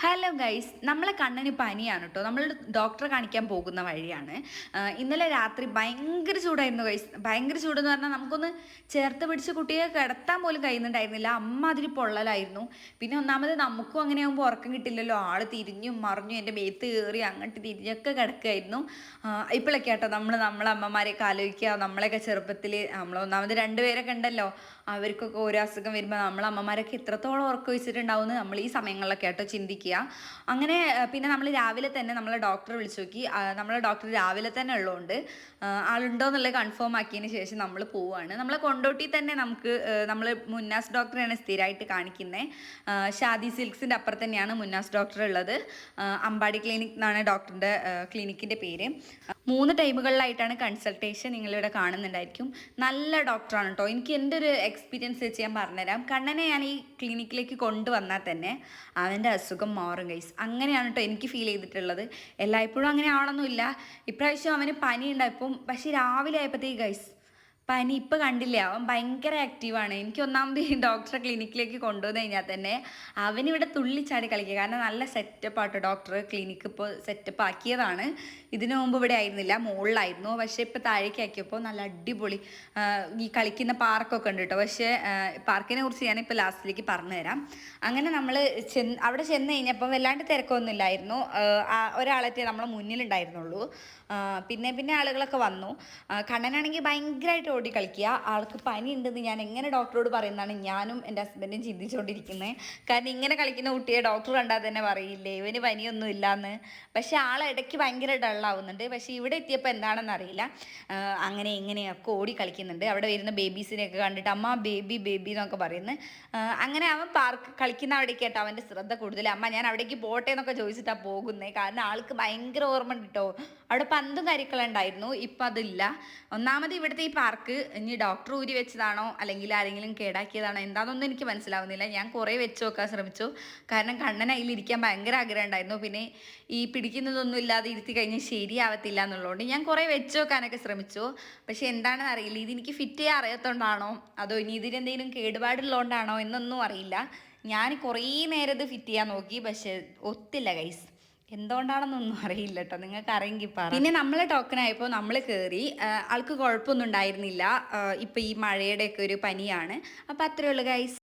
Hello guys, നമ്മളെ കണ്ണിന് പനിയാണ് കേട്ടോ. നമ്മൾ ഡോക്ടറെ കാണിക്കാൻ പോകുന്ന വഴിയാണ്. ഇന്നലെ രാത്രി ഭയങ്കര ചൂടായിരുന്നു ഗൈസ്. ഭയങ്കര ചൂടെന്ന് പറഞ്ഞാൽ നമുക്കൊന്ന് ചേർത്ത് പിടിച്ച് കുട്ടിയെ കിടത്താൻ പോലും കഴിയുന്നുണ്ടായിരുന്നില്ല. അമ്മാതിരി പൊള്ളലായിരുന്നു. പിന്നെ ഒന്നാമത് നമുക്കും അങ്ങനെ ആകുമ്പോൾ ഉറക്കം കിട്ടില്ലല്ലോ. ആൾ തിരിഞ്ഞും മറിഞ്ഞും എൻ്റെ മേത്ത് കയറി അങ്ങോട്ട് തിരിഞ്ഞൊക്കെ കിടക്കുമായിരുന്നു. ഇപ്പോഴൊക്കെ കേട്ടോ നമ്മളെ അമ്മമാരെയൊക്കെ ആലോചിക്കുക. നമ്മളെയൊക്കെ ചെറുപ്പത്തിൽ ഒന്നാമത് രണ്ടുപേരൊക്കെ ഉണ്ടല്ലോ, അവർക്കൊക്കെ ഓരോ അസുഖം വരുമ്പോൾ നമ്മളെ അമ്മമാരൊക്കെ എത്രത്തോളം ഉറക്കം വെച്ചിട്ടുണ്ടാവുമെന്ന് നമ്മൾ ഈ സമയങ്ങളിലൊക്കെ കേട്ടോ ചിന്തിക്കുക. അങ്ങനെ പിന്നെ നമ്മൾ രാവിലെ തന്നെ നമ്മളെ ഡോക്ടറെ വിളിച്ചു നോക്കി. നമ്മളെ ഡോക്ടർ രാവിലെ തന്നെ ഉള്ളതുകൊണ്ട് ആളുണ്ടോ എന്നുള്ളത് കൺഫേം ആക്കിയതിന് ശേഷം നമ്മൾ പോവുകയാണ്. നമ്മളെ കൊണ്ടോട്ടി തന്നെ നമ്മൾ മുന്നാസ് ഡോക്ടറെയാണ് സ്ഥിരമായിട്ട് കാണിക്കുന്നത്. ഷാദി സിൽക്സിൻ്റെ അപ്പുറത്ത് തന്നെയാണ് മുന്നാസ് ഡോക്ടർ ഉള്ളത്. അമ്പാടി ക്ലിനിക് എന്നാണ് ഡോക്ടറിൻ്റെ ക്ലിനിക്കിൻ്റെ പേര്. 3 ടൈമുകളിലായിട്ടാണ് കൺസൾട്ടേഷൻ നിങ്ങളിവിടെ കാണുന്നുണ്ടായിരിക്കും. നല്ല ഡോക്ടറാണ് കേട്ടോ. എനിക്ക് എൻ്റെ ഒരു എക്സ്പീരിയൻസ് വെച്ച് ഞാൻ പറഞ്ഞുതരാം. കണ്ണനെ ഞാൻ ഈ ക്ലിനിക്കിലേക്ക് കൊണ്ടുവന്നാൽ തന്നെ അവൻ്റെ അസുഖം മാറും ഗൈസ്. അങ്ങനെയാണ് കേട്ടോ എനിക്ക് ഫീൽ ചെയ്തിട്ടുള്ളത്. എല്ലായ്പ്പോഴും അങ്ങനെ ആവണമെന്നില്ല. ഇപ്രാവശ്യം അവന് പനി ഉണ്ടായപ്പം, പക്ഷേ രാവിലെ ആയപ്പോഴത്തേക്ക് ഗൈസ് പനി ഇപ്പം കണ്ടില്ല, അവൻ ഭയങ്കര ആക്റ്റീവാണ്. എനിക്ക് ഒന്നാമത് ഈ ഡോക്ടറെ ക്ലിനിക്കിലേക്ക് കൊണ്ടുവന്ന് കഴിഞ്ഞാൽ തന്നെ അവനിവിടെ തുള്ളിച്ചാടി കളിക്കുക. കാരണം നല്ല സെറ്റപ്പാട്ടോ ഡോക്ടർ ക്ലിനിക്ക് ഇപ്പോൾ സെറ്റപ്പ് ആക്കിയതാണ്. ഇതിനു മുമ്പ് ഇവിടെ ആയിരുന്നില്ല, മുകളിലായിരുന്നു. പക്ഷേ ഇപ്പോൾ താഴേക്ക് ആക്കിയപ്പോൾ നല്ല അടിപൊളി ഈ കളിക്കുന്ന പാർക്കൊക്കെ ഉണ്ട് കേട്ടോ. പക്ഷേ പാർക്കിനെ കുറിച്ച് ഞാനിപ്പോൾ ലാസ്റ്റിലേക്ക് പറഞ്ഞു തരാം. അങ്ങനെ നമ്മൾ അവിടെ ചെന്ന് കഴിഞ്ഞപ്പോൾ വല്ലാണ്ട് തിരക്കൊന്നും ഇല്ലായിരുന്നു. ഒരാളെ നമ്മളെ മുന്നിലുണ്ടായിരുന്നുള്ളൂ. പിന്നെ ആളുകളൊക്കെ വന്നു. കണ്ണനാണെങ്കിൽ ഭയങ്കരമായിട്ട് ഓടി കളിക്കുക. ആൾക്ക് പനി ഉണ്ടെന്ന് ഞാൻ എങ്ങനെ ഡോക്ടറോട് പറയുന്നതാണ് ഞാനും എൻ്റെ ഹസ്ബൻഡും ചിന്തിച്ചുകൊണ്ടിരിക്കുന്നത്. കാരണം ഇങ്ങനെ കളിക്കുന്ന കുട്ടിയെ ഡോക്ടർ കണ്ടാൽ തന്നെ പറയില്ലേ ഇവന് പനിയൊന്നും ഇല്ലയെന്ന്. പക്ഷേ ഇടയ്ക്ക് ഭയങ്കര ഡള്ളാവുന്നുണ്ട്. പക്ഷേ ഇവിടെ എത്തിയപ്പോൾ എന്താണെന്ന് അറിയില്ല, അങ്ങനെ ഇങ്ങനെയൊക്കെ ഓടി കളിക്കുന്നുണ്ട്. അവിടെ വരുന്ന ബേബീസിനെയൊക്കെ കണ്ടിട്ട് അമ്മ ബേബി ബേബി എന്നൊക്കെ പറയുന്നത്. അങ്ങനെ അവൻ കളിക്കുന്ന അവിടേക്ക് കേട്ടോ അവൻ്റെ ശ്രദ്ധ കൂടുതൽ. അമ്മ ഞാൻ അവിടേക്ക് പോട്ടെ എന്നൊക്കെ ചോദിച്ചിട്ടാണ് പോകുന്നത്. കാരണം ആൾക്ക് ഭയങ്കര ഓർമ്മ ഉണ്ട് കേട്ടോ. അവിടെ പന്തും കാര്യങ്ങളുണ്ടായിരുന്നു, ഇപ്പം അതില്ല. ഒന്നാമത് ഇവിടുത്തെ ഈ പാർക്ക് ഇനി ഡോക്ടർ ഊരി വെച്ചതാണോ അല്ലെങ്കിൽ ആരെങ്കിലും കേടാക്കിയതാണോ എന്താണെന്നൊന്നും എനിക്ക് മനസ്സിലാവുന്നില്ല. ഞാൻ കുറേ വെച്ച് നോക്കാൻ ശ്രമിച്ചു. കാരണം കണ്ണൻ അതിലിരിക്കാൻ ഭയങ്കര ആഗ്രഹം ഉണ്ടായിരുന്നു. പിന്നെ ഈ പിടിക്കുന്നതൊന്നും ഇല്ലാതെ ഇരുത്തി കഴിഞ്ഞാൽ ശരിയാവത്തില്ല എന്നുള്ളതുകൊണ്ട് ഞാൻ കുറേ വെച്ച് നോക്കാനൊക്കെ ശ്രമിച്ചു. പക്ഷെ എന്താണെന്ന് അറിയില്ല, ഇതെനിക്ക് ഫിറ്റ് ചെയ്യാൻ അറിയാത്തതുകൊണ്ടാണോ അതോ ഇനി ഇതിനെന്തെങ്കിലും കേടുപാടുള്ളതുകൊണ്ടാണോ എന്നൊന്നും അറിയില്ല. ഞാൻ കുറേ നേരം ഇത് ഫിറ്റ് ചെയ്യാൻ നോക്കി, പക്ഷെ ഒത്തില്ല ഗൈസ്. എന്തുകൊണ്ടാണെന്നൊന്നും അറിയില്ല കേട്ടോ. നിങ്ങൾക്ക് അറിയെങ്കിൽ പറ. പിന്നെ നമ്മളെ ടോക്കൺ ആയപ്പോൾ നമ്മൾ കയറി. ആൾക്ക് കുഴപ്പമൊന്നും ഉണ്ടായിരുന്നില്ല. ഇപ്പം ഈ മഴയുടെയൊക്കെ ഒരു പനിയാണ്. അപ്പം അത്രയേ ഉള്ളൂ ഗൈസ്.